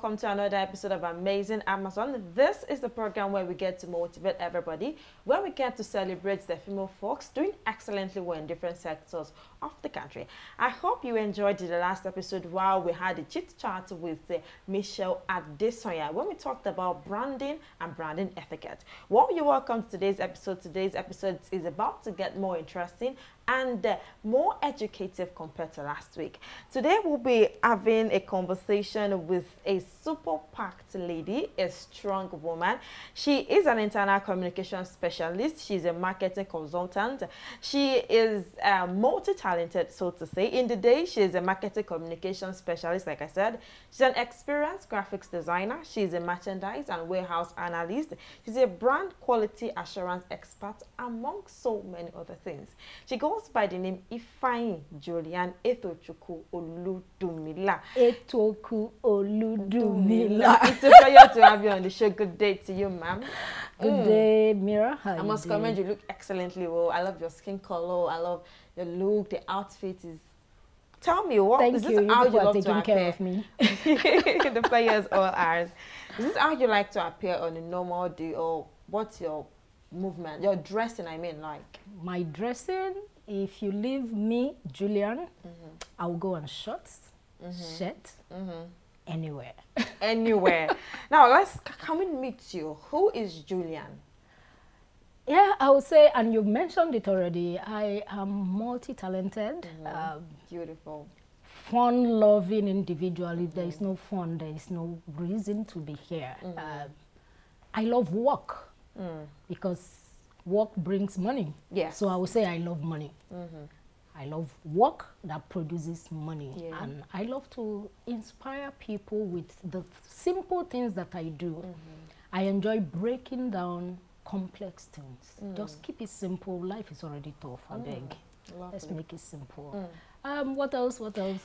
welcome to another episode of Amazing Amazon. This is the program where we get to motivate everybody, where we get to celebrate the female folks doing excellently well in different sectors of the country. I hope you enjoyed the last episode while we had a chit chat with Michelle Adesoya when we talked about branding and branding etiquette. Well, you're welcome to today's episode. Today's episode is about to get more interesting and more educative compared to last week. Today we'll be having a conversation with a super packed lady, a strong woman. She is an internal communication specialist. She's a marketing consultant. She is multi-talented, so to say. In the day, she is a marketing communication specialist, like I said. She's an experienced graphics designer. She's a merchandise and warehouse analyst. She's a brand quality assurance expert, among so many other things. She goes by the name Ifeanyi Julian Etuokwu Olu dumila. Etuokwu Olu dumila. It's a pleasure to have you on the show. Good day to you, ma'am. Good day, Mira. How I must commend you. Look excellently well. I love your skin color. I love your look. The outfit is. Tell me, what Thank is you. this how you love taking to care appear? of me. The players all ours. Is this how you like to appear on a normal day, or what's your movement? Your dressing, I mean, like. My dressing, if you leave me, Julian, I'll go on shorts, shirt, anywhere. Anywhere. Now, can we meet you? Who is Julian? Yeah, I would say, and you mentioned it already, I am multi-talented. Beautiful. Fun-loving individual. If there is no fun, there is no reason to be here. I love work because work brings money. Yes. So I would say I love money. I love work that produces money. Yeah. And I love to inspire people with the simple things that I do. I enjoy breaking down complex things. Just keep it simple. Life is already tough, I beg. Let's make it simple. What else? What else?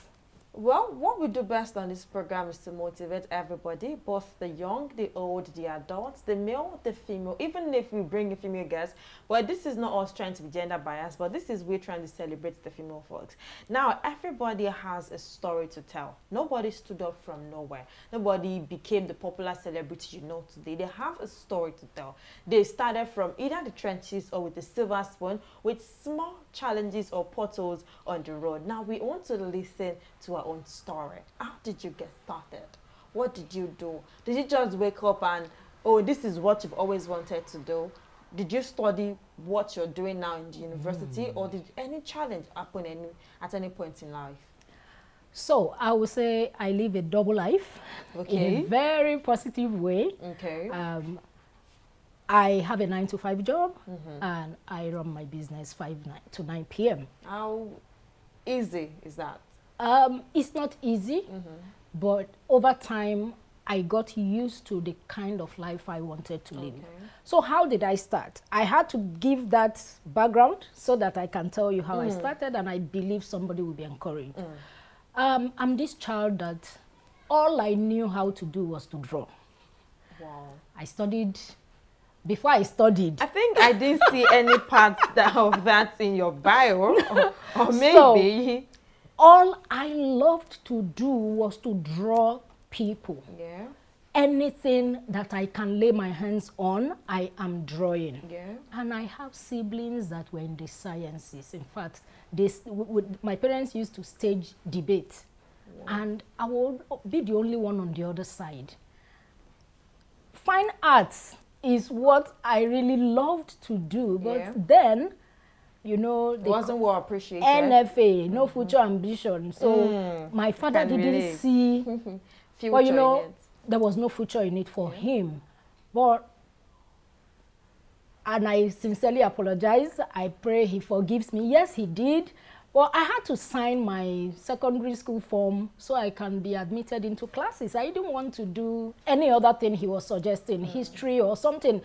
Well, what we do best on this program is to motivate everybody, both the young, the old, the adults, the male, the female, even if we bring a female guest. But this is not us trying to be gender biased, but this is we're trying to celebrate the female folks. Now, everybody has a story to tell. Nobody stood up from nowhere. Nobody became the popular celebrity you know today. They have a story to tell. They started from either the trenches or with a silver spoon with small challenges or potholes on the road. Now, we want to listen to our own story. How did you get started? What did you do? Did you just wake up and, oh, this is what you've always wanted to do? Did you study what you're doing now in the university, or did any challenge happen at any point in life? So I would say I live a double life in a very positive way. Okay. I have a 9-to-5 job and I run my business 5 to 9 p.m. How easy is that? It's not easy, but over time, I got used to the kind of life I wanted to live. So how did I start? I had to give that background so that I can tell you how I started, and I believe somebody will be encouraged. I'm this child that all I knew how to do was to draw. Wow. I studied. Before I studied, I think I didn't see any parts of that in your bio, or maybe. So, all I loved to do was to draw people. Yeah. Anything that I can lay my hands on, I am drawing. Yeah. And I have siblings that were in the sciences. In fact, my parents used to stage debate. Wow. And I would be the only one on the other side. Fine arts is what I really loved to do. But then, you know, they wasn't well appreciated. NFA, no future ambition. So my father didn't see, well, you know, there was no future in it for him. But, and I sincerely apologize. I pray he forgives me. Yes, he did. Well, I had to sign my secondary school form so I can be admitted into classes. I didn't want to do any other thing he was suggesting, history or something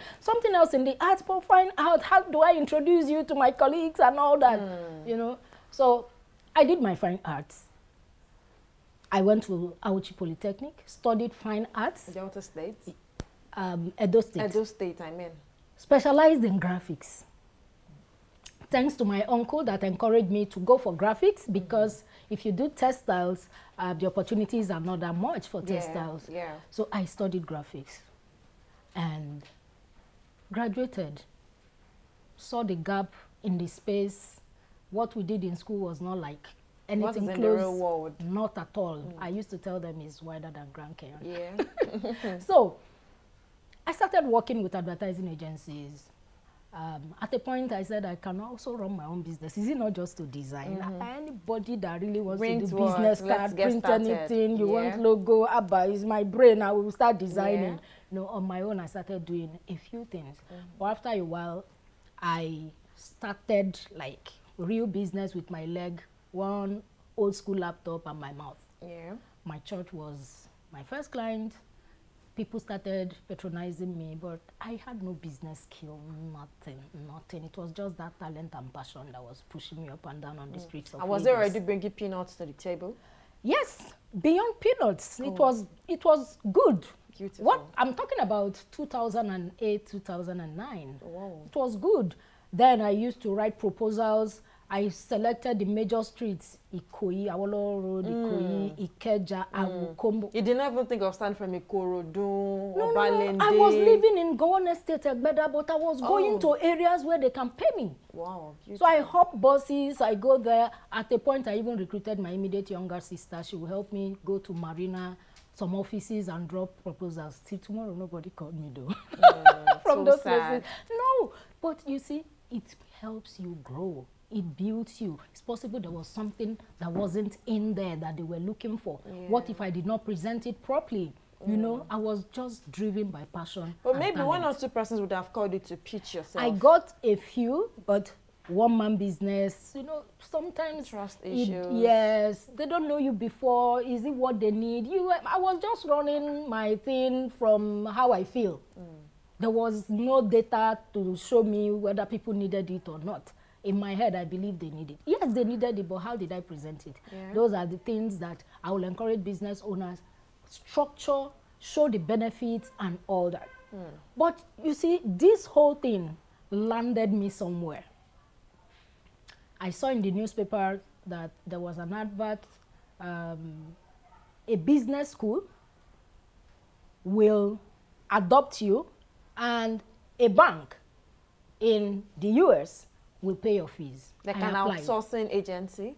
else in the arts, but find out how do I introduce you to my colleagues and all that, you know. So I did my fine arts. I went to Auchi Polytechnic, studied fine arts. Delta State? Edo State. Edo State, I mean. Specialized in graphics. thanks to my uncle that encouraged me to go for graphics, because if you do textiles, the opportunities are not that much for textiles. Yeah. So I studied graphics and graduated, saw the gap in the space. What we did in school was not like anything close. In the real world? Not at all. I used to tell them it's wider than Grand Canyon. Yeah. So I started working with advertising agencies. At a point, I said I can also run my own business. Is it not just to design? Anybody that really wants to do business card, print anything, you want logo, Abba is my brain, I will start designing. No, on my own, I started doing a few things. But after a while, I started like real business with my leg, one old school laptop and my mouth. Yeah. My church was my first client. People started patronizing me, but I had no business skill, nothing. It was just that talent and passion that was pushing me up and down on the streets of Lagos. And was it already bringing peanuts to the table? Yes, beyond peanuts. It was good. Beautiful. What I'm talking about 2008, 2009. Wow. It was good. Then I used to write proposals. I selected the major streets: Ikoyi, Awolowo Road, Ikoyi, Ikeja, Awukombo. You did not even think of starting from Ikorodu or Balende? No, I was living in Gowon Estate, Egbeda, but I was going to areas where they can pay me. Wow, beautiful. So I hop buses, I go there. At a point, I even recruited my immediate younger sister. She will help me go to Marina, some offices, and drop proposals. Till tomorrow, nobody called me though. From so those sad. places. No, but you see, it helps you grow. It builds you. It's possible there was something that wasn't in there that they were looking for. What if I did not present it properly? You know, I was just driven by passion. But maybe talent. 1 or 2 persons would have called you to pitch yourself. I got a few, but one-man business, you know, sometimes trust issues. Yes, they don't know you before. Is it what they need? I was just running my thing from how I feel. There was no data to show me whether people needed it or not. In my head, I believe they need it. Yes, they needed it, but how did I present it? Those are the things that I will encourage business owners. Structure, show the benefits and all that. But you see, this whole thing landed me somewhere. I saw in the newspaper that there was an advert, a business school will adopt you, and a bank in the US will pay your fees. Like an outsourcing agency?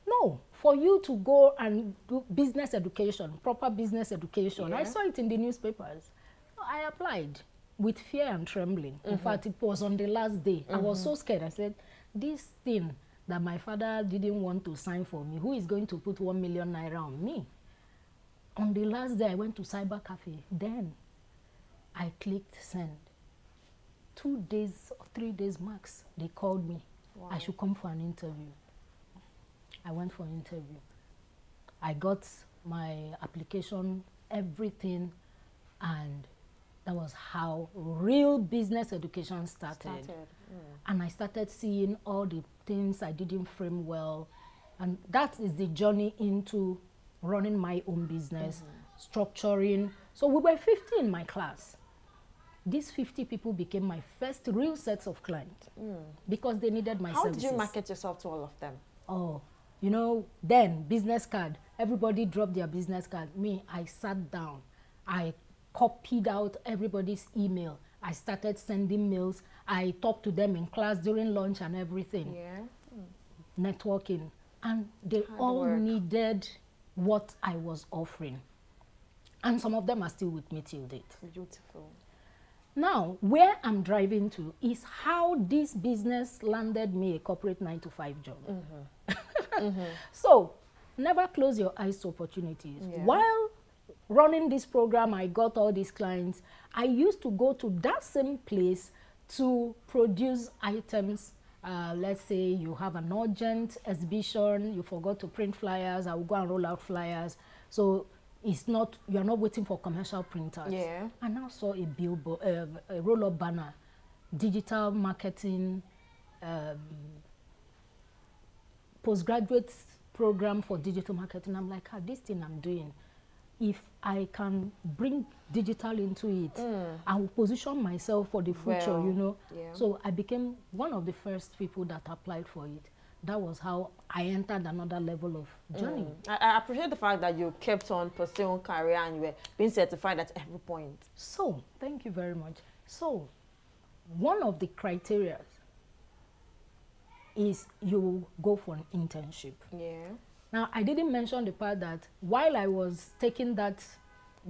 No, for you to go and do business education, proper business education. I saw it in the newspapers. I applied with fear and trembling. In fact, it was on the last day. I was so scared. I said, this thing that my father didn't want to sign for me, who is going to put 1 million naira on me? On the last day, I went to cyber cafe. Then I clicked send. 2 days or 3 days max, they called me. Wow. I should come for an interview. I went for an interview. I got my application, everything, and that was how real business education started. And I started seeing all the things I didn't frame well. And that is the journey into running my own business, structuring. So we were 50 in my class. These 50 people became my first real sets of clients because they needed my services. How did you market yourself to all of them? Oh, you know, then business card. Everybody dropped their business card. Me, I sat down. I copied out everybody's email. I started sending mails. I talked to them in class during lunch and everything. Networking. And they all needed what I was offering. And some of them are still with me till date. Beautiful. Now, where I'm driving to is how this business landed me a corporate 9-to-5 job. So, never close your eyes to opportunities. While running this program, I got all these clients. I used to go to that same place to produce items. Let's say you have an urgent exhibition, you forgot to print flyers, I will go and roll out flyers. So it's not, you're not waiting for commercial printers. I now saw a billboard, a roll-up banner, digital marketing, postgraduate program for digital marketing. I'm like, this thing I'm doing, if I can bring digital into it, I will position myself for the future, you know. Yeah. So I became one of the first people that applied for it. That was how I entered another level of journey. I appreciate the fact that you kept on pursuing career and you were being certified at every point. So, thank you very much. So, one of the criteria is you go for an internship. Yeah. Now, I didn't mention the part that while I was taking that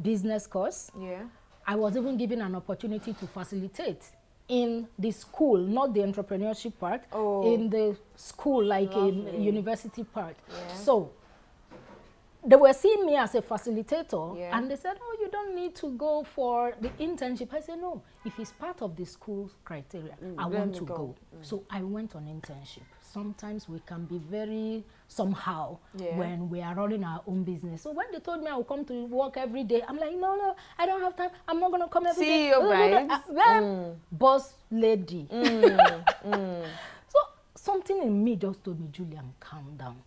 business course, Yeah. I was even given an opportunity to facilitate in the school, not the entrepreneurship part, in the school, like in university part. Yeah. So they were seeing me as a facilitator, Yeah. and they said, oh, you don't need to go for the internship. I said, no, if it's part of the school's criteria, I want to go. So I went on internship. Sometimes we can be very somehow when we are running our own business. So when they told me I would come to work every day, I'm like, no, I don't have time. I'm not going to come every day. vibes. Boss lady. So something in me just told me, Julian, calm down.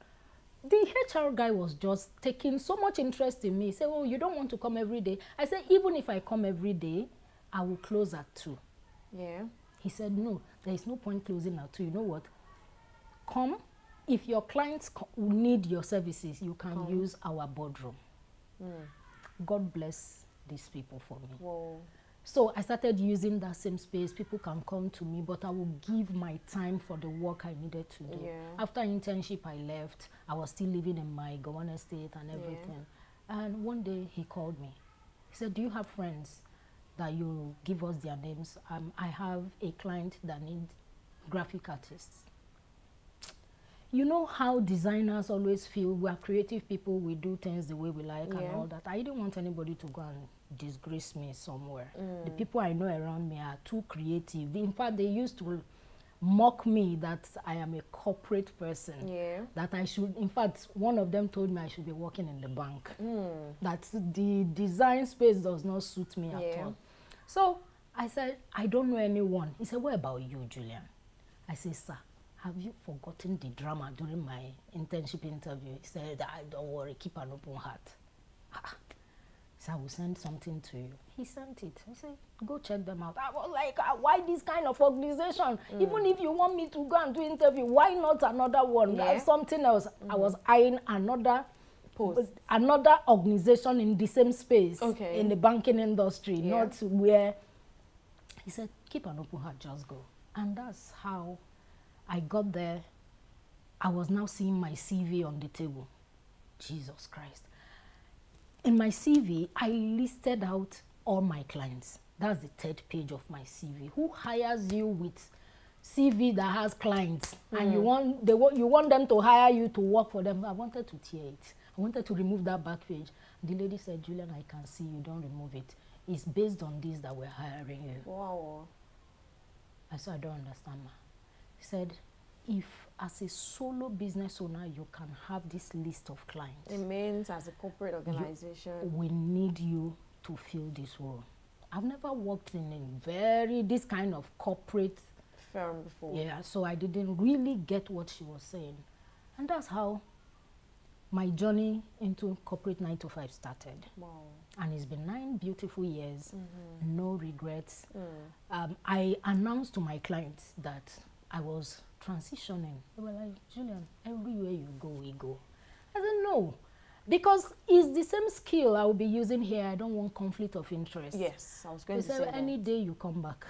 The HR guy was just taking so much interest in me. He said, oh, you don't want to come every day. I said, even if I come every day, I will close at 2. Yeah. He said, no, there is no point closing at 2. You know what? Come. If your clients need your services, you can use our boardroom. God bless these people for me. Whoa. So I started using that same space. People can come to me, but I will give my time for the work I needed to do. Yeah. After internship, I left. I was still living in my governor estate and everything. And one day he called me. He said, do you have friends that you give us their names? I have a client that needs graphic artists. You know how designers always feel we are creative people, we do things the way we like and all that. I didn't want anybody to go and disgrace me somewhere. The people I know around me are too creative. In fact, they used to mock me that I am a corporate person. Yeah. That I should, in fact, one of them told me I should be working in the bank. That the design space does not suit me at all. So I said, I don't know anyone. He said, what about you, Julian? I said, sir, have you forgotten the drama during my internship interview? He said, don't worry, keep an open heart. So I will send something to you. He sent it. He said, go check them out. I was like, why this kind of organization? Even if you want me to go and do interview, why not another one? Something else. I was eyeing another organization in the same space, in the banking industry, not where. He said, keep an open heart, just go. And that's how I got there. I was now seeing my CV on the table. Jesus Christ. In my CV, I listed out all my clients. That's the 3rd page of my CV. Who hires you with CV that has clients and you want them to hire you to work for them? I wanted to tear it. I wanted to remove that back page. The lady said, Julian, I can see you, don't remove it. It's based on this that we're hiring you. Wow. I said, I don't understand, ma. He said, if as a solo business owner you can have this list of clients, it means as a corporate organization, we need you to fill this role. I've never worked in a this kind of corporate firm before. Yeah, so I didn't really get what she was saying. And that's how my journey into corporate 9 to 5 started. Wow. And it's been 9 beautiful years, no regrets. I announced to my clients that I was transitioning. They were like, Julian, everywhere you go, we go. I said, no, because it's the same skill I will be using here. I don't want conflict of interest. Yes, I was going to say that. Any day you come back,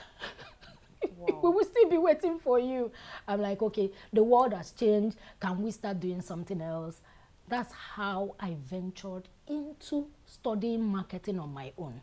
wow. we will still be waiting for you. I'm like, okay, the world has changed. Can we start doing something else? That's how I ventured into studying marketing on my own.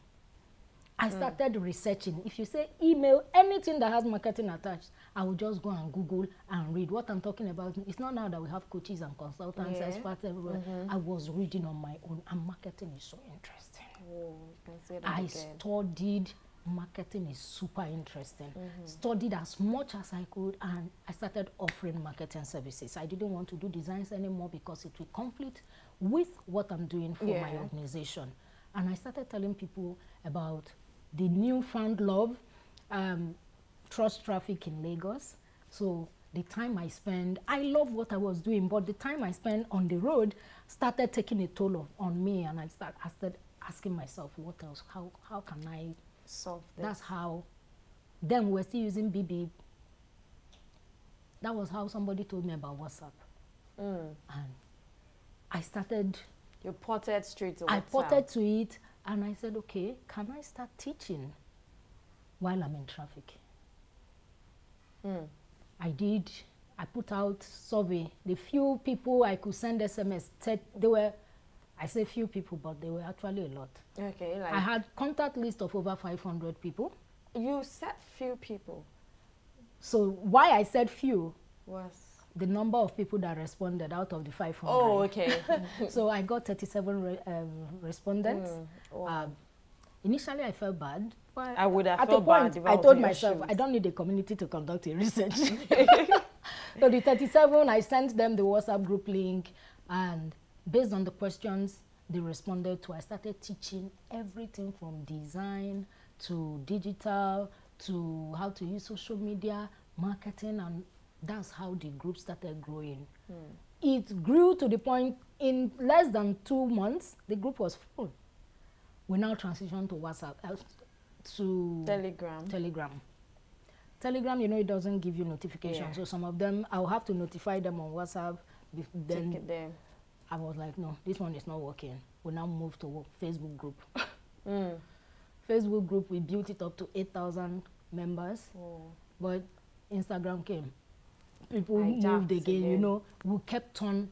I started researching. If you say email, anything that has marketing attached, I will just go and Google and read what I'm talking about. It's not now that we have coaches and consultants, experts everywhere. I was reading on my own, and marketing is so interesting. Oh, you can say that I again. studied marketing is super interesting. Studied as much as I could, and I started offering marketing services. I didn't want to do designs anymore because it will conflict with what I'm doing for my organization. And I started telling people about the newfound love, trust traffic in Lagos. So the time I spent, I love what I was doing, but the time I spent on the road started taking a toll on me, and I started asking myself, what else? How can I solve this? That's how. Then we're still using BB. That was how somebody told me about WhatsApp. And I started. You ported straight to WhatsApp. I ported to it, and I said, okay, can I start teaching while I'm in traffic? I did. I put out survey. The few people I could send SMS, they were, I say few people, but they were actually a lot. Okay. Like I had contact list of over 500 people. You said few people. So why I said few was the number of people that responded out of the 500. Oh, okay. So I got 37 respondents. Wow. Initially, I felt bad. But I would have at felt a point, bad if I was told in your myself, shoes. I don't need a community to conduct a research. So the 37, I sent them the WhatsApp group link, and based on the questions they responded to, I started teaching everything from design to digital to how to use social media, marketing, and that's how the group started growing. It grew to the point in less than 2 months, the group was full. We now transitioned to WhatsApp, to Telegram. Telegram, you know, it doesn't give you notifications. Yeah. So some of them, I'll have to notify them on WhatsApp. Then them. I was like, no, this one is not working. We now moved to Facebook group. Facebook group, we built it up to 8,000 members. But Instagram came. People moved again, you know. We kept on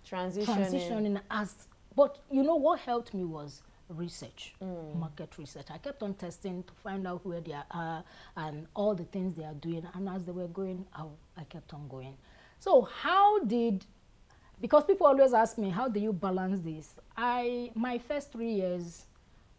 transitioning as. But you know what helped me was research, market research. I kept on testing to find out where they are and all the things they are doing. And as they were going out, I kept on going. So because people always ask me, how do you balance this? My first 3 years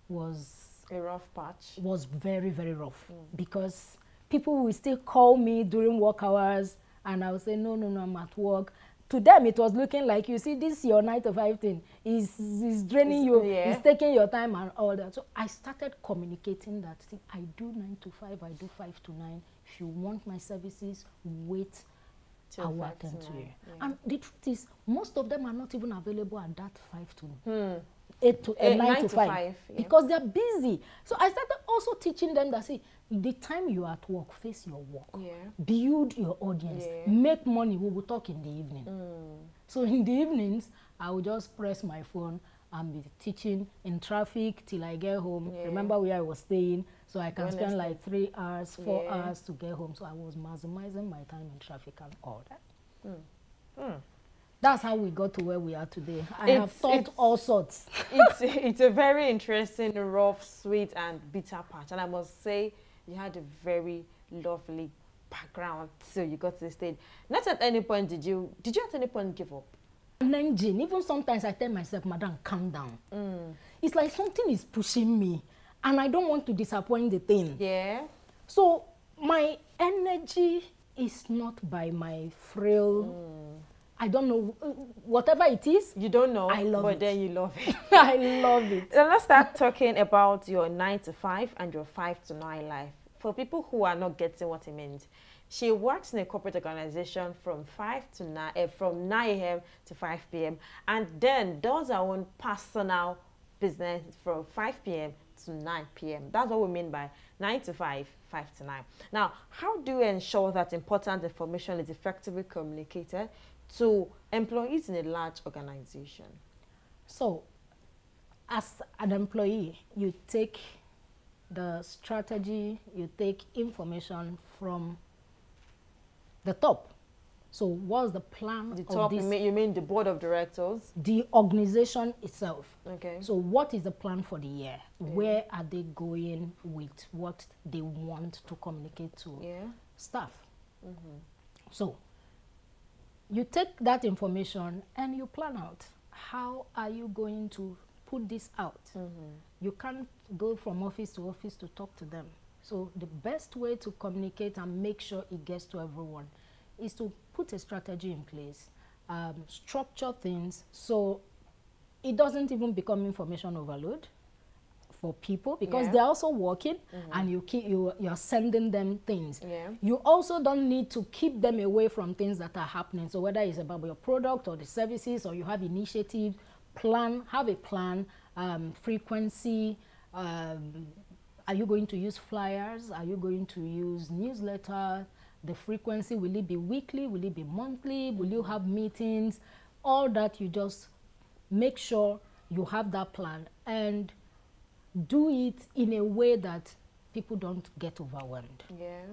was a rough patch. Was very, very rough because people will still call me during work hours and I will say, no, I'm at work. To them, it was looking like, you see, this your 9 to 5 thing is draining you, it's taking your time and all that. So I started communicating that, see, I do 9 to 5, I do 5 to 9. If you want my services, wait, I will attend to you. Yeah. And the truth is, most of them are not even available at that 5 to 8 to 9 to 5 because they're busy. So I started also teaching them that, see, the time you're at work, face your work, build your audience, make money. We will talk in the evening. So in the evenings, I will just press my phone and be teaching in traffic till I get home. Remember where I was staying, so I can spend like 3 hours, 4 hours to get home. So I was maximizing my time in traffic and all that. That's how we got to where we are today. I have taught all sorts. It's a very interesting, rough, sweet, and bitter patch. And I must say, you had a very lovely background till you got to the stage. Not at any point did you at any point give up? Even sometimes I tell myself, madam, calm down. It's like something is pushing me, and I don't want to disappoint the thing. Yeah. So my energy is not by my frail. I don't know, whatever it is. You don't know, I love it. But then you love it. I love it. So let's start talking about your 9 to 5 and your 5 to 9 life. For people who are not getting what it means, she works in a corporate organization from 9 a.m. to 5 p.m. and then does her own personal business from 5 p.m. to 9 p.m. That's what we mean by 9 to 5, 5 to 9. Now, how do you ensure that important information is effectively communicated to employees in a large organization? So, as an employee, you take the strategy, you take information from the top. So what's the plan the top, of this? You mean the board of directors? The organization itself. Okay. So what is the plan for the year? Where are they going with what they want to communicate to staff? So you take that information and you plan out. How are you going to put this out? You can't go from office to talk to them. So the best way to communicate and make sure it gets to everyone is to put a strategy in place, structure things so it doesn't even become information overload for people, because they're also working and you're sending them things. You also don't need to keep them away from things that are happening. So whether it's about your product or the services, or you have initiatives, have a plan frequency. Are you going to use flyers? Are you going to use newsletter? The frequency, will it be weekly? Will it be monthly? Will you have meetings? All that, you just make sure you have that plan and do it in a way that people don't get overwhelmed. Yeah.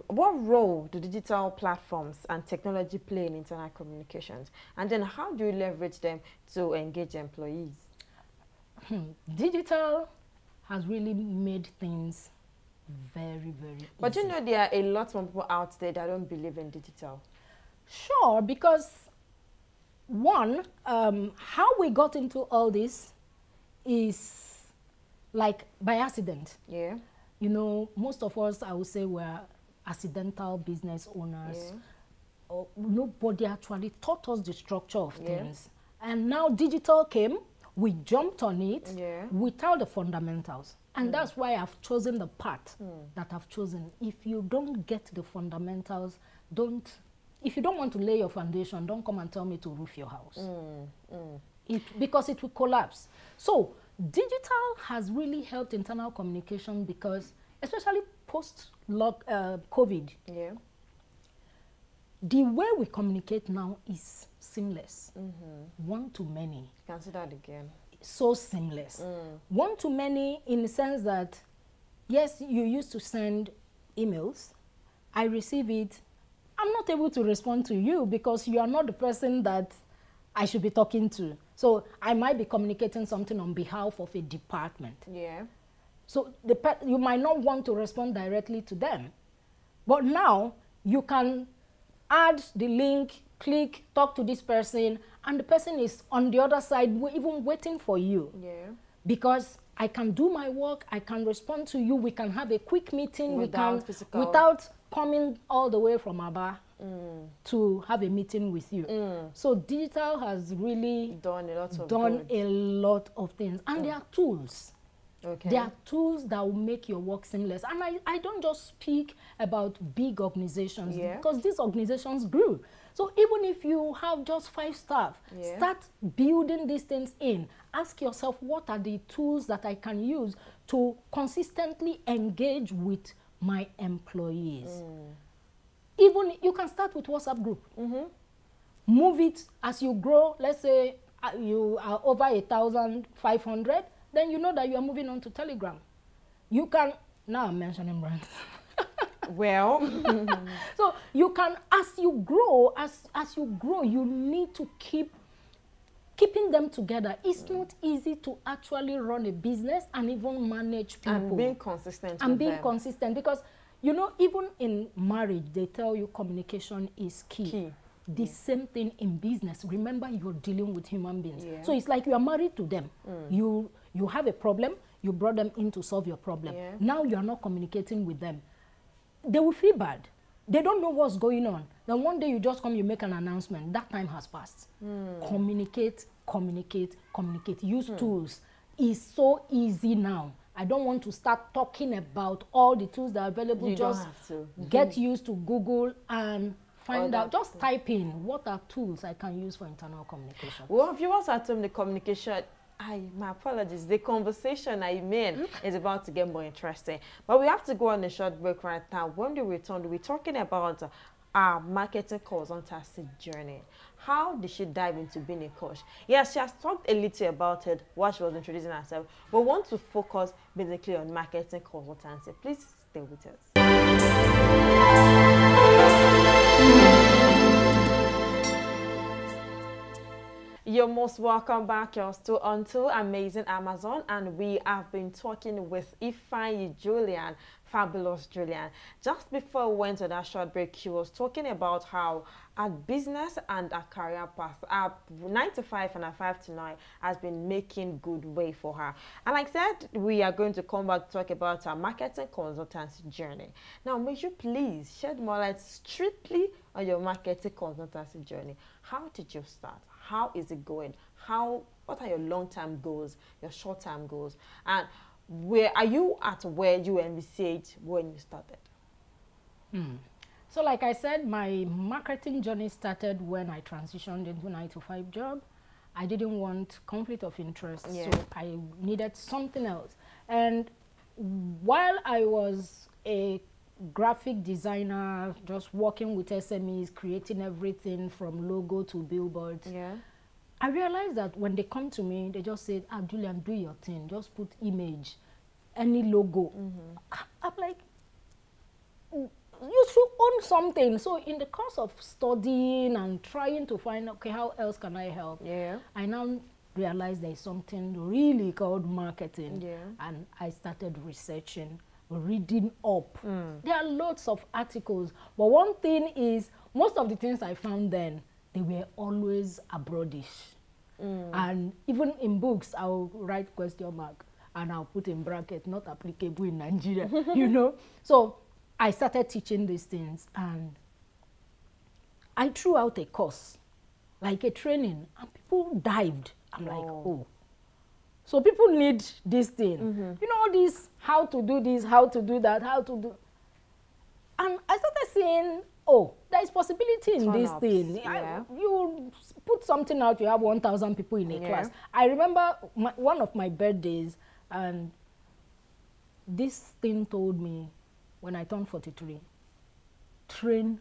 What role do digital platforms and technology play in internal communications? And then how do you leverage them to engage employees? Digital has really made things very, very easy. But you know, there are a lot of people out there that don't believe in digital. Sure, because one, how we got into all this is like by accident. Yeah. You know, most of us, I would say, were accidental business owners. Yeah. Nobody actually taught us the structure of things. And now digital came, we jumped on it without the fundamentals. And that's why I've chosen the path that I've chosen. If you don't get the fundamentals, if you don't want to lay your foundation, don't come and tell me to roof your house. Because it will collapse. So digital has really helped internal communication because, especially post-COVID, the way we communicate now is seamless. One to many. Consider that again. So seamless. One to many in the sense that, yes, you used to send emails. I receive it. I'm not able to respond to you because you are not the person that I should be talking to. So I might be communicating something on behalf of a department. Yeah. So you might not want to respond directly to them. But now you can add the link, click, talk to this person, and the person is on the other side even waiting for you. Yeah. Because I can do my work, I can respond to you, we can have a quick meeting without coming all the way from Aba to have a meeting with you. So digital has really done a lot of things. And there are tools. Okay. There are tools that will make your work seamless. And I don't just speak about big organizations because these organizations grew. So even if you have just 5 staff, start building these things in. Ask yourself, what are the tools that I can use to consistently engage with my employees? Even you can start with WhatsApp group. Move it as you grow. Let's say you are over 1,500. Then you know that you are moving on to Telegram. You can, now I'm mentioning brands. Well, so you can, as you grow, you need to keeping them together. It's not easy to actually run a business and even manage people. And being consistent and being consistent, because you know, even in marriage, they tell you communication is key. The same thing in business. Remember, you're dealing with human beings. So it's like you are married to them. You have a problem, you brought them in to solve your problem. Now you are not communicating with them. They will feel bad. They don't know what's going on. Then one day you just come, you make an announcement. That time has passed. Communicate, communicate, communicate. Use tools. It's so easy now. I don't want to start talking about all the tools that are available. Just get used to Google and find out. Just type in, what are tools I can use for internal communication? Well, viewers at home, the communication, my apologies, the conversation is about to get more interesting. But we have to go on a short break right now. When we return, we're talking about our marketing consultancy journey. How did she dive into being a coach? Yes, she has talked a little about it while she was introducing herself, but we want to focus basically on marketing consultancy. Please stay with us. You're most welcome back. You're still on to Amazing Amazon, and we have been talking with Ifeanyi Julian, Fabulous Julian. Just before we went on that short break, she was talking about how our business and our career path, our 9 to 5 and our 5 to 9, has been making good way for her. And like I said, we are going to come back to talk about our marketing consultancy journey. Now, may you please shed more light strictly on your marketing consultancy journey. How did you start? How is it going? What are your long-term goals, your short-term goals? And where are you at where you envisaged when you started? So like I said, my marketing journey started when I transitioned into 9 to 5 job. I didn't want conflict of interest, Yeah. so I needed something else. And while I was a graphic designer, just working with SMEs, creating everything from logo to billboards, Yeah. I realized that when they come to me, they just said, ah, Julian, do your thing. Just put image, any logo. I'm like, you should own something. So in the course of studying and trying to find, okay, how else can I help? Yeah. I now realized there's something really called marketing. Yeah. And I started researching, reading up. There are lots of articles. But one thing is, most of the things I found then, they were always abroadish. And even in books, I'll write question mark and I'll put in bracket, not applicable in Nigeria, you know. So I started teaching these things, and I threw out a course, like a training, and people dived. I'm like, oh. So people need this thing. You know, this, how to do this, how to do that, how to do. And I started saying, oh, there is possibility in this thing. Yeah. You put something out, you have 1,000 people in a class. I remember one of my birthdays, and this thing told me, when I turned 43, train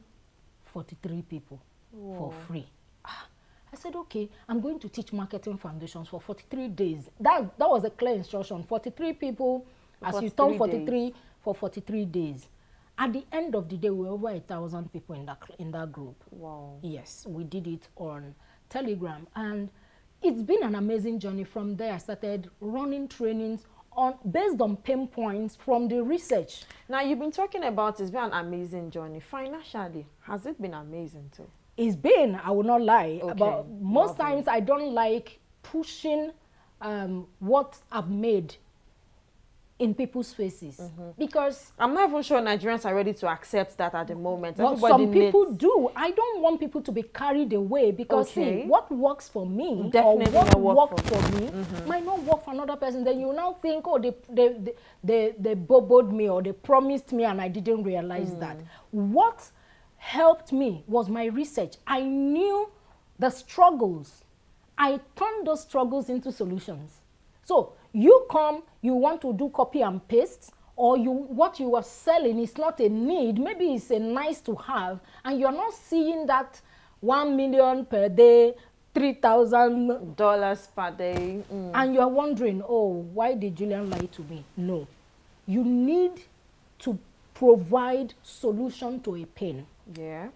43 people for free. I said, okay, I'm going to teach marketing foundations for 43 days. That was a clear instruction. 43 people, as you turn 43, for 43 days. At the end of the day, we were over 1,000 people in that group. Wow. Yes, we did it on Telegram. And it's been an amazing journey. From there, I started running trainings based on pain points from the research. Now, you've been talking about it's been an amazing journey. Financially, has it been amazing too? It's been, I will not lie. Okay. But most times, I don't like pushing what I've made in people's faces, because I'm not even sure Nigerians are ready to accept that at the moment. But some people do. I don't want people to be carried away, because see, what works for me definitely or what worked for me might not work for another person. Then you now think, oh, they boboed me, or they promised me and I didn't realize that. What helped me was my research. I knew the struggles. I turned those struggles into solutions. So you come, you want to do copy and paste, or what you are selling is not a need, maybe it's a nice to have, and you're not seeing that 1 million per day, $3,000 per day, and you're wondering, oh, why did Julian lie to me? No, you need to provide solution to a pain. Yeah.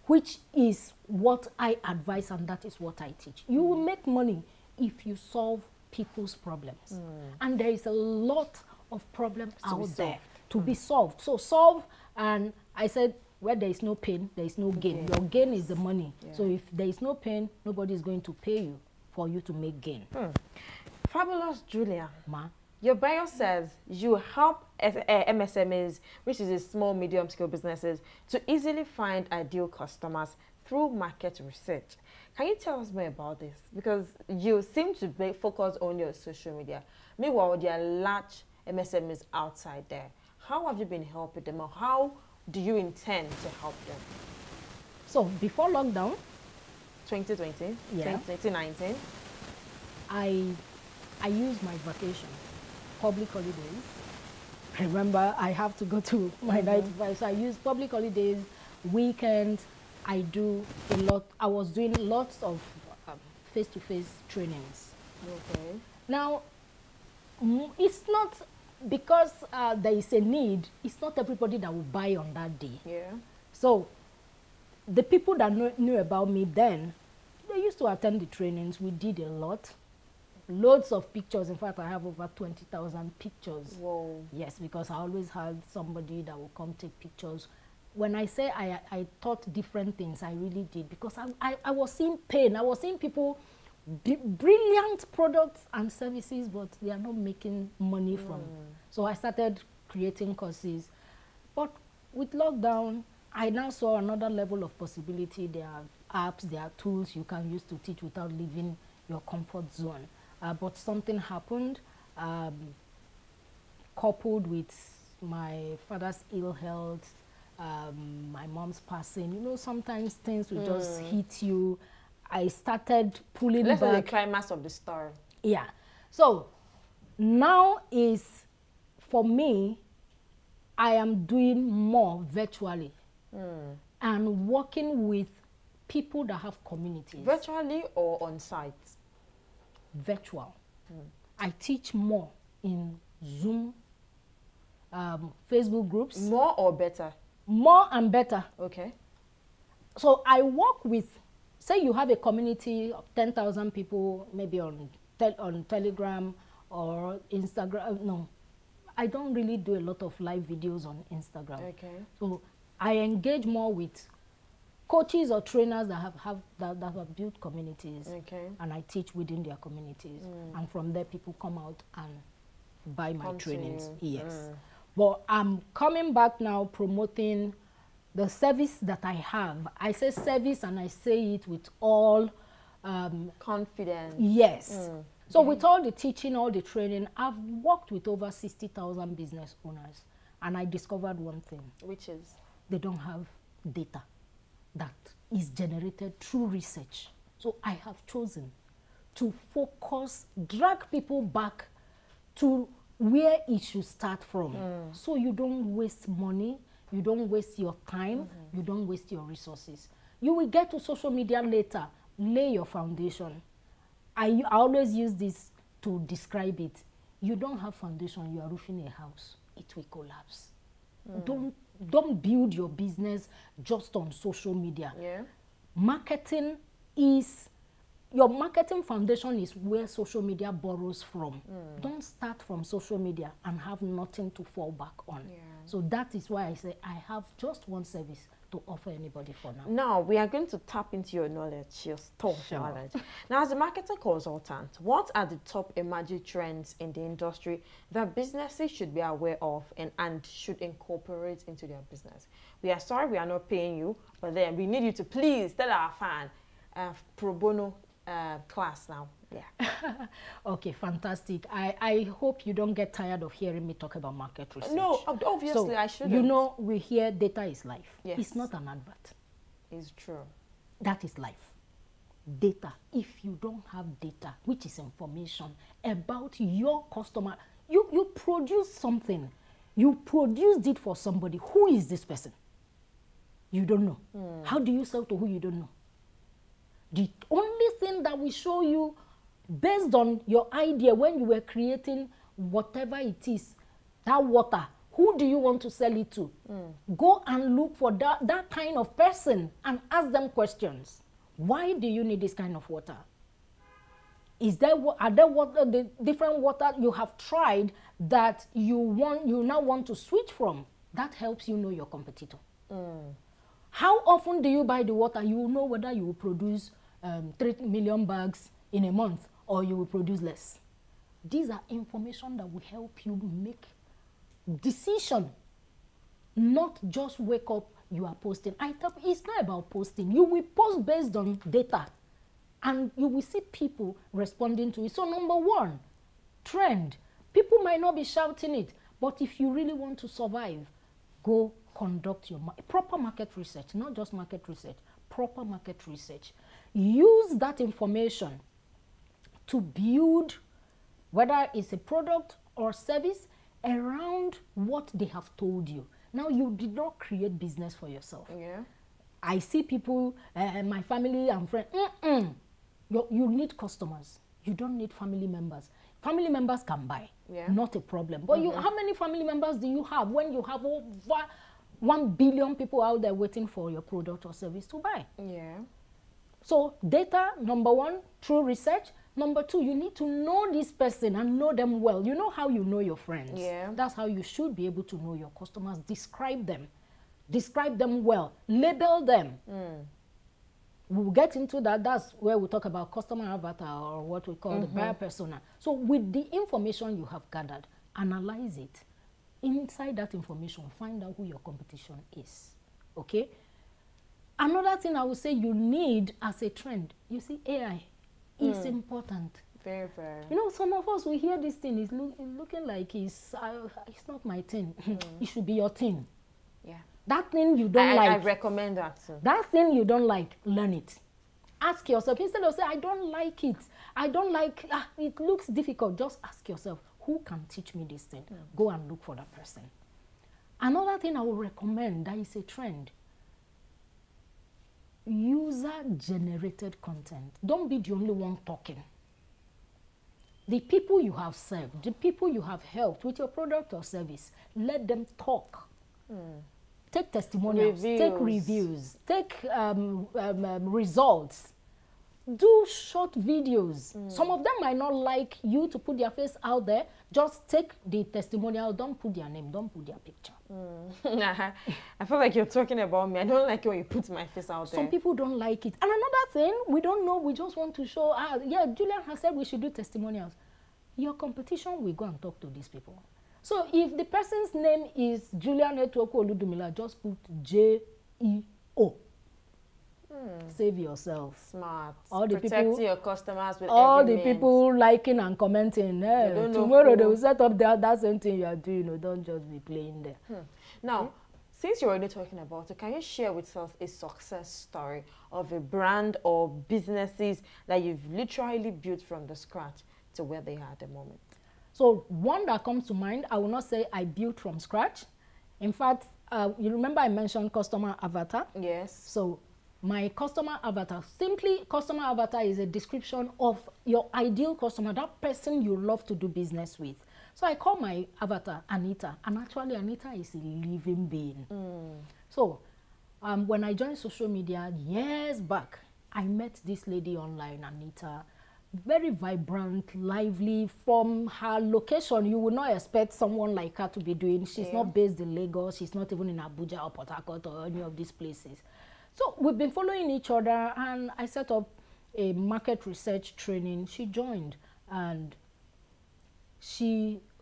Which is what I advise, and that is what I teach. You will make money if you solve people's problems. And there is a lot of problems out there to be solved. So solve, and I said, where there is no pain, there is no gain. Your gain is the money. So if there is no pain, nobody is going to pay you for you to make gain. Fabulous, Julia. Ma? Your bio says you help MSMEs, which is a small, medium-scale businesses, to easily find ideal customers through market research. Can you tell us more about this? Because you seem to be focused only on social media. Meanwhile, there are large MSMEs outside there. How have you been helping them, or how do you intend to help them? So before lockdown, 2020, 2019, I used my vacation, public holidays. Remember, I have to go to my 9 to 5, so I use public holidays, weekends. I do a lot. I was doing lots of face-to-face trainings. Okay. Now, it's not because there is a need. It's not everybody that will buy on that day. Yeah. So, the people that knew about me then, they used to attend the trainings. We did a lot. Loads of pictures. In fact, I have over 20,000 pictures. Whoa. Yes, because I always had somebody that will come take pictures. When I say I taught different things, I really did, because I was seeing pain. I was seeing people, brilliant products and services, but they are not making money from. So I started creating courses. But with lockdown, I now saw another level of possibility. There are apps, there are tools you can use to teach without leaving your comfort zone. But something happened, coupled with my father's ill health, my mom's passing. You know, sometimes things will just hit you, I started pulling Let's back. say the climax of the story. Yeah. So now is, for me, I am doing more virtually and working with people that have communities. Virtually or on site? Virtual. I teach more in Zoom, Facebook groups. More or better? More and better. Okay. So I work with, say you have a community of 10,000 people, maybe on Telegram or Instagram. No, I don't really do a lot of live videos on Instagram. Okay. So I engage more with coaches or trainers that have built communities. Okay. And I teach within their communities. And from there, people come out and buy my trainings. Yes. But I'm coming back now promoting the service that I have. I say service and I say it with all confidence. Yes. So with all the teaching, all the training, I've worked with over 60,000 business owners. And I discovered one thing. Which is? They don't have data that is generated through research. So I have chosen to focus, drag people back to where it should start from. So you don't waste money, you don't waste your time, you don't waste your resources. You will get to social media later, lay your foundation. I always use this to describe it. You don't have foundation, you are roofing a house, it will collapse. Don't build your business just on social media. Yeah. Marketing is, your marketing foundation is where social media borrows from. Don't start from social media and have nothing to fall back on. Yeah. So that is why I say I have just one service to offer anybody for now. Now, we are going to tap into your knowledge, your store knowledge. Now, as a marketing consultant, what are the top emerging trends in the industry that businesses should be aware of and should incorporate into their business? We are sorry we are not paying you, but then we need you to please tell our fan pro bono class now. Yeah. Okay, fantastic. I hope you don't get tired of hearing me talk about market research. No, obviously so, I shouldn't. You know, we hear data is life. Yes. It's not an advert. It's true. That is life. Data. If you don't have data, which is information about your customer, you produce something. You produced it for somebody. Who is this person? You don't know. How do you sell to who you don't know? The only thing that will show you, based on your idea when you were creating whatever it is, that water, who do you want to sell it to? Go and look for that kind of person and ask them questions. Why do you need this kind of water? Are there the different water you have tried that you now want to switch from? That helps you know your competitor. How often do you buy the water? You will know whether you will produce 3 million bags in a month or you will produce less. These are information that will help you make decision. Not just wake up, you are posting. It's not about posting. You will post based on data and you will see people responding to it. So number one, trend. People might not be shouting it, but if you really want to survive, go conduct your proper market research, not just market research, proper market research. Use that information to build, whether it's a product or service, around what they have told you. Now, you did not create business for yourself. Yeah. I see people, my family and friends, you need customers. You don't need family members. Family members can buy, not a problem. But how many family members do you have when you have over 1 billion people out there waiting for your product or service to buy? Yeah. So data, number one, through research. Number two, you need to know this person and know them well. You know how you know your friends. Yeah. That's how you should be able to know your customers. Describe them. Describe them well. Label them. We'll get into that. That's where we talk about customer avatar, or what we call the buyer persona. So with the information you have gathered, analyze it. Inside that information, find out who your competition is. Okay? Another thing I would say you need as a trend, you see, AI is important. Very, very. You know, some of us, we hear this thing, it's looking like it's not my thing. It should be your thing. Yeah. That thing you don't like. I recommend that too. That thing you don't like, learn it. ask yourself, instead of saying, I don't like it, I don't like, it looks difficult, just ask yourself, who can teach me this thing? Go and look for that person. Another thing I would recommend that is a trend, user-generated content. Don't be the only one talking. The people you have served, the people you have helped with your product or service, let them talk. Take testimonials, take reviews, take results. Do short videos. Some of them might not like you to put their face out there. Just take the testimonial. Don't put their name. Don't put their picture. I feel like you're talking about me. I don't like it when you put my face out there. Some people don't like it. And another thing, we don't know. We just want to show. Yeah, Julian has said we should do testimonials. Your competition will go and talk to these people. So if the person's name is Julian Etuokwu Olu dumila, just put J-E-O. Save yourself. Smart. All the Protect people, your customers with all every the means. people liking and commenting. Tomorrow they will set up that same thing you are doing. Don't just be playing there. Now, since you're already talking about it, can you share with us a success story of a brand or businesses that you've literally built from the scratch to where they are at the moment? So one that comes to mind, I will not say I built from scratch. In fact, you remember I mentioned customer avatar? Yes. So my customer avatar, simply customer avatar is a description of your ideal customer, that person you love to do business with. So I call my avatar Anita, and actually Anita is a living being. So when I joined social media years back, I met this lady online, Anita. Very vibrant, lively. From her location, you would not expect someone like her to be doing. She's not based in Lagos. She's not even in Abuja or Port Harcourt or any of these places. So we've been following each other, and I set up a market research training. She joined, and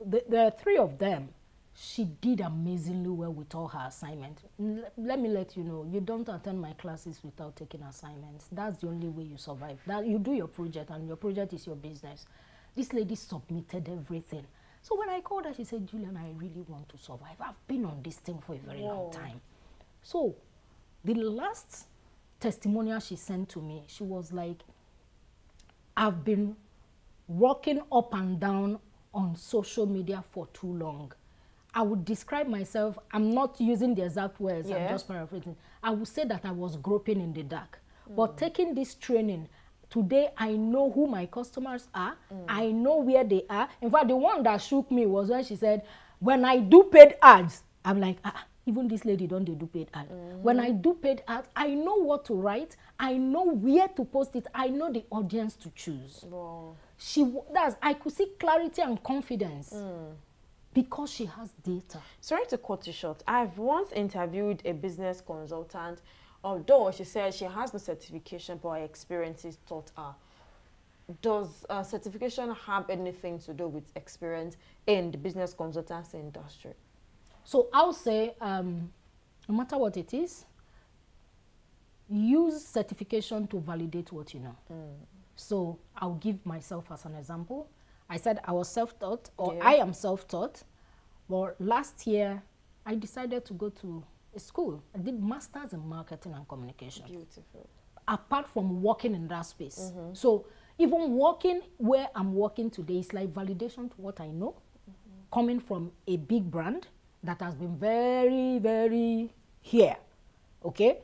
there are 3 of them. She did amazingly well with all her assignments. Let me let you know, you don't attend my classes without taking assignments. That's the only way you survive. That you do your project, and your project is your business. This lady submitted everything. So when I called her, she said, Julian, I really want to survive. I've been on this thing for a very long time. So the last testimonial she sent to me, she was like, I've been walking up and down on social media for too long. I would describe myself, I'm not using the exact words, I'm just paraphrasing. I would say that I was groping in the dark. But taking this training, today I know who my customers are, I know where they are. In fact, the one that shook me was when she said, when I do paid ads, I'm like, even this lady don't do paid ads. When I do paid ads, I know what to write, I know where to post it, I know the audience to choose. Wow. I could see clarity and confidence. Because she has data. Sorry to cut you short. I've once interviewed a business consultant. Although she said she has no certification, but her experiences taught her. Does certification have anything to do with experience in the business consultancy industry? So I'll say, no matter what it is, use certification to validate what you know. So I'll give myself as an example. I said I was self-taught, or I am self-taught. But last year, I decided to go to a school. I did masters in marketing and communication. Beautiful. Apart from working in that space. So even working where I'm working today is like validation to what I know, coming from a big brand that has been very, very here. Okay?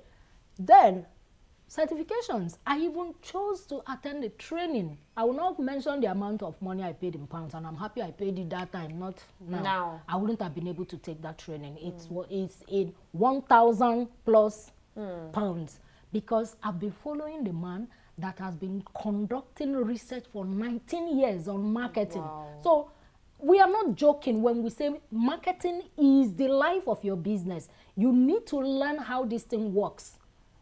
Then certifications. I even chose to attend the training. I will not mention the amount of money I paid in pounds, and I'm happy I paid it that time, not now. I wouldn't have been able to take that training. It's in 1,000 plus pounds, because I've been following the man that has been conducting research for 19 years on marketing. So we are not joking when we say marketing is the life of your business. You need to learn how this thing works.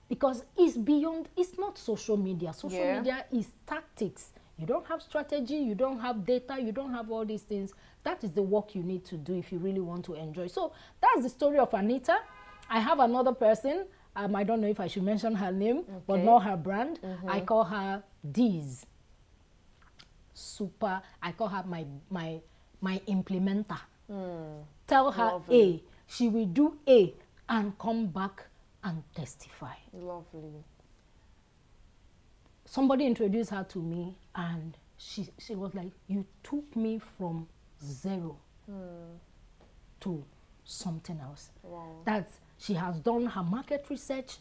Because it's beyond, it's not social media. Social media is tactics. You don't have strategy, you don't have data, you don't have all these things. That is the work you need to do if you really want to enjoy. So that's the story of Anita. I have another person. I don't know if I should mention her name, but not her brand. I call her Deez. Super. I call her my implementer. Tell her A. She will do A and come back and testify. Lovely. somebody introduced her to me, and she was like, you took me from zero to something else. Wow. That she has done her market research.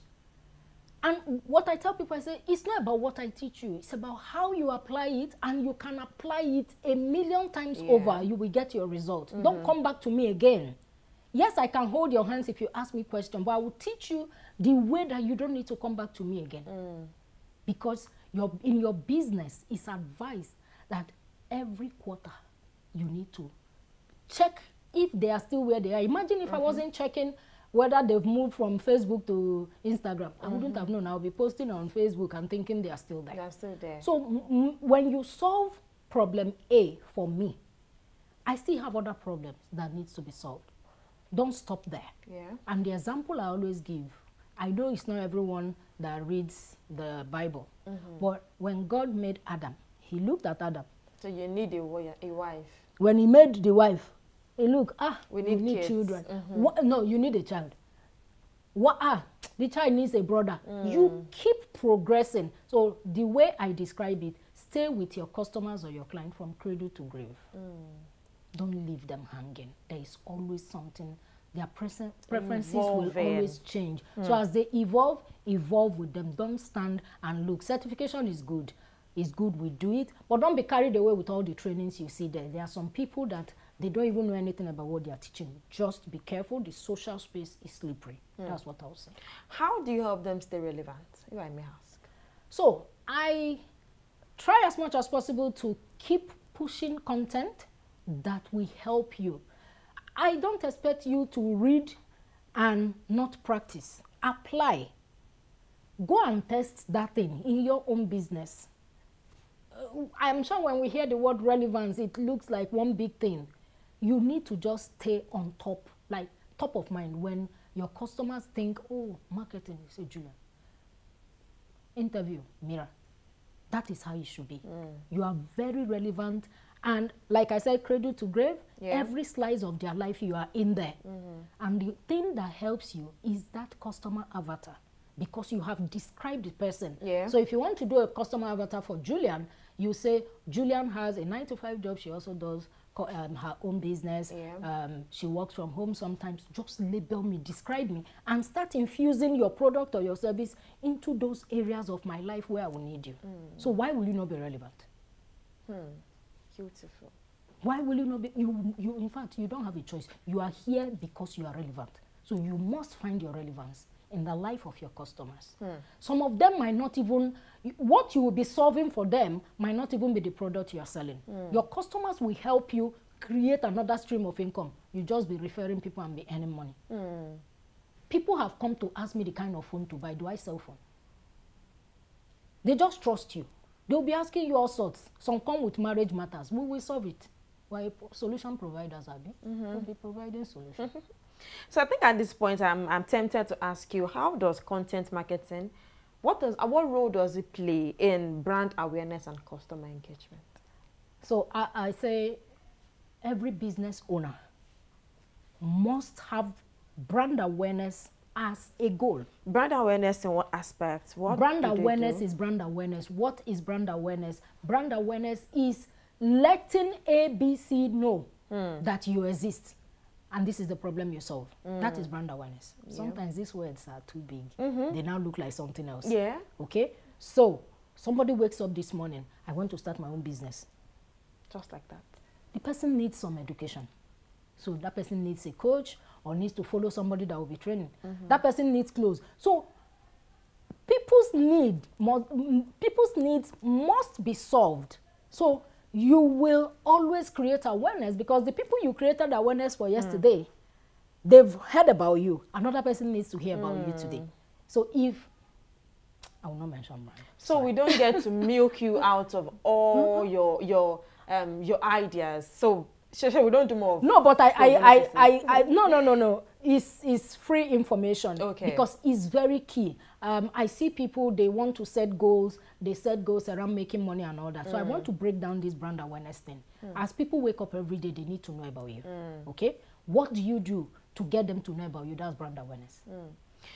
And what I tell people, I say, it's not about what I teach you. It's about how you apply it, and you can apply it 1,000,000 times over. You will get your result. Don't come back to me again. Yes, I can hold your hands if you ask me questions, but I will teach you the way that you don't need to come back to me again. Because in your business, it's advised that every quarter you need to check if they are still where they are. Imagine if I wasn't checking whether they've moved from Facebook to Instagram. I wouldn't have known. I'll be posting on Facebook and thinking they are still there. They are still there. So when you solve problem A for me, I still have other problems that needs to be solved. Don't stop there. Yeah. And the example I always give, I know it's not everyone that reads the Bible, but when God made Adam, he looked at Adam. So you need a wife. When he made the wife, he looked, we need children. No, you need a child. The child needs a brother. You keep progressing. So the way I describe it, stay with your customers or your client from cradle to grave. Don't leave them hanging. There is always something. Their preferences will always change. So as they evolve with them. Don't stand and look. Certification is good. It's good, we do it. But don't be carried away with all the trainings you see there. There are some people that they don't even know anything about what they are teaching. Just be careful. The social space is slippery. That's what I'll say. How do you help them stay relevant, if I may ask? So I try as much as possible to keep pushing content that will help you. I don't expect you to read and not practice. Apply. Go and test that thing in your own business. I'm sure when we hear the word relevance, it looks like one big thing. You need to just stay on top, like top of mind when your customers think, oh, marketing, say Julian. Interview, Mira. That is how it should be. You are very relevant. And like I said, cradle to grave, every slice of their life you are in there. And the thing that helps you is that customer avatar, because you have described the person. So if you want to do a customer avatar for Julian, you say Julian has a 9-to-5 job. She also does her own business. She works from home sometimes. Just label me, describe me, and start infusing your product or your service into those areas of my life where I will need you. So why will you not be relevant? Beautiful. Why will you not be? In fact, you don't have a choice. You are here because you are relevant. So you must find your relevance in the life of your customers. Some of them might not even, what you will be solving for them might not even be the product you are selling. Your customers will help you create another stream of income. You just be referring people and be earning money. People have come to ask me the kind of phone to buy. Do I sell phone? They just trust you. They'll be asking you all sorts. Some come with marriage matters. We will solve it. We're solution providers, Abby. We'll be providing solutions. So I think at this point, I'm tempted to ask you, how does content marketing, what role does it play in brand awareness and customer engagement? So I say every business owner must have brand awareness as a goal. Brand awareness in what aspect? Brand awareness is brand awareness. What is brand awareness? Brand awareness is letting ABC know that you exist. And this is the problem you solve. That is brand awareness. Sometimes these words are too big. They now look like something else. Okay? So, somebody wakes up this morning, I want to start my own business. Just like that. The person needs some education. So that person needs a coach or needs to follow somebody that will be training. That person needs clothes. So people's needs must be solved. So you will always create awareness, because the people you created awareness for yesterday, they've heard about you. Another person needs to hear about you today. So if, I will not mention brand. So we don't get to milk you out of all your ideas. So we don't do more. No, but no. It's free information. Okay. Because it's very key. I see people, they want to set goals. They set goals around making money and all that. So I want to break down this brand awareness thing. As people wake up every day, they need to know about you. Okay? What do you do to get them to know about you? That's brand awareness.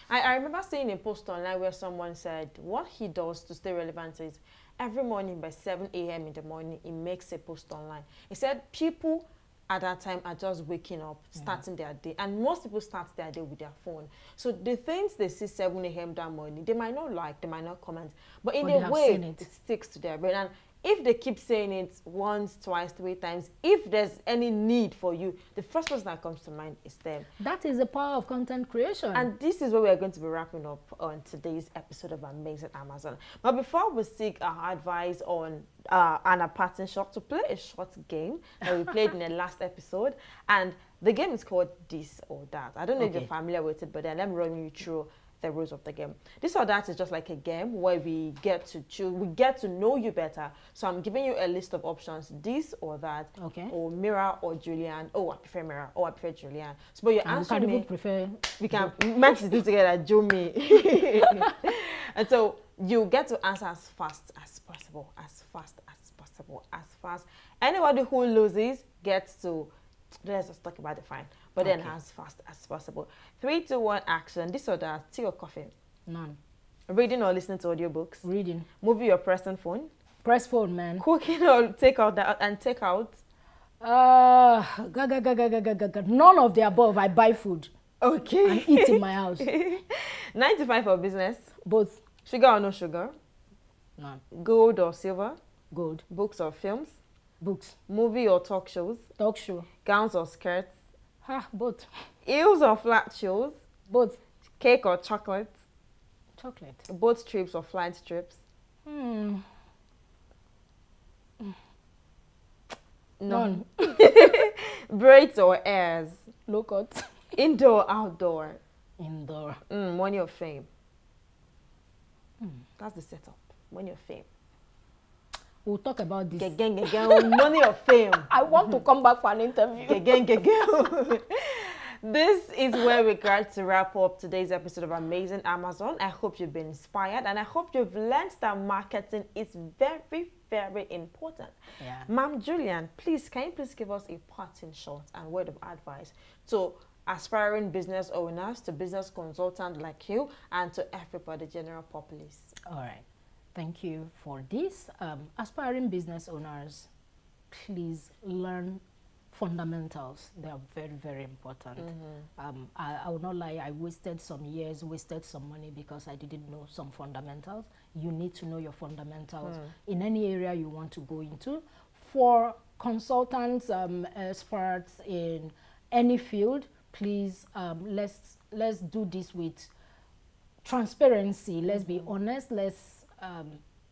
I remember seeing a post online where someone said what he does to stay relevant is every morning by 7 a.m. in the morning, he makes a post online. He said people at that time are just waking up, starting their day. And most people start their day with their phone. So the things they see 7 a.m. that morning, they might not like, they might not comment. But in a way, it sticks to their brain. And if they keep saying it once, twice, 3 times, if there's any need for you, the first person that comes to mind is them. That is the power of content creation. And this is where we're going to be wrapping up on today's episode of Amazing Amazon. But before we seek our advice on Anna pattern shot, to play a short game that we played in the last episode, and the game is called This or That. I don't know if you're familiar with it, but then let me run you through the rules of the game. This or That is just like a game where we get to choose, we get to know you better. So I'm giving you a list of options: this or that, or Mira or Julian. Oh, I prefer Mira. Oh, I prefer Julian. So, but you're answering me. We can match this together, Jumi. And so you get to answer as fast as possible, as fast as possible, as fast. Anybody who loses gets to, let's just talk about the fine, but then as fast as possible. 3, 2, 1, action. This or that, tea or coffee? None. Reading or listening to audiobooks? Reading. Movie or pressing phone? Press phone, man. Cooking or take out and take out? None of the above. I buy food. Okay. And eat in my house. 9 to 5 for business? Both. Sugar or no sugar? None. Gold or silver? Gold. Books or films? Books. Movie or talk shows? Talk show. Gowns or skirts? Both. Heels or flat shoes? Both. Cake or chocolate? Chocolate. Boat trips or flight trips? None. Braids or airs? Low cut. Indoor or outdoor? Indoor. Money or fame? That's the setup. Money or fame? We'll talk about this. Money or fame? I want to come back for an interview. This is where we got to wrap up today's episode of Amazing Amazon. I hope you've been inspired, and I hope you've learned that marketing is very, very important. Yeah. Ma'am Julian, please, can you please give us a parting shot and word of advice to aspiring business owners, to business consultants like you, and to everybody, general populace? All right. Thank you for this. Aspiring business owners, please learn fundamentals. They are very, very important. I will not lie, I wasted some years, wasted some money because I didn't know some fundamentals. You need to know your fundamentals in any area you want to go into. For consultants, experts in any field, please, let's do this with transparency. Let's be honest. Let's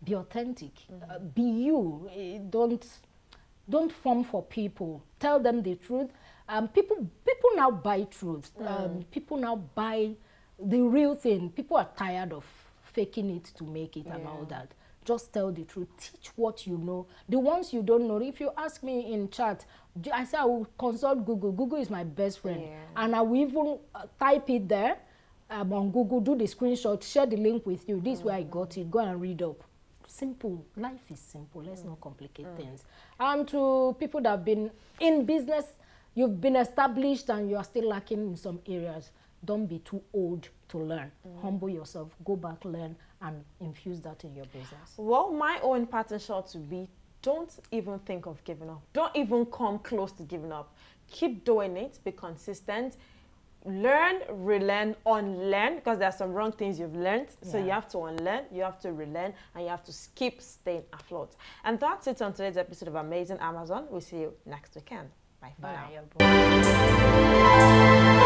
be authentic. Be you. Don't form for people. Tell them the truth. People now buy truth. People now buy the real thing. People are tired of faking it to make it and all that. Just tell the truth. Teach what you know. The ones you don't know. If you ask me in chat, I say I will consult Google. Google is my best friend. And I will even type it there on Google, do the screenshot, share the link with you. This is where I got it. Go and read up. Simple. Life is simple. Let's not complicate things. And to people that have been in business, you've been established and you are still lacking in some areas, don't be too old to learn. Humble yourself, go back, learn, and infuse that in your business. Well, my own pattern shot would be, don't even think of giving up. Don't even come close to giving up. Keep doing it. Be consistent. Learn, relearn, unlearn, because there are some wrong things you've learned. So you have to unlearn, you have to relearn, and you have to keep staying afloat. And that's it on today's episode of Amazing Amazon. We'll see you next weekend. Bye for now.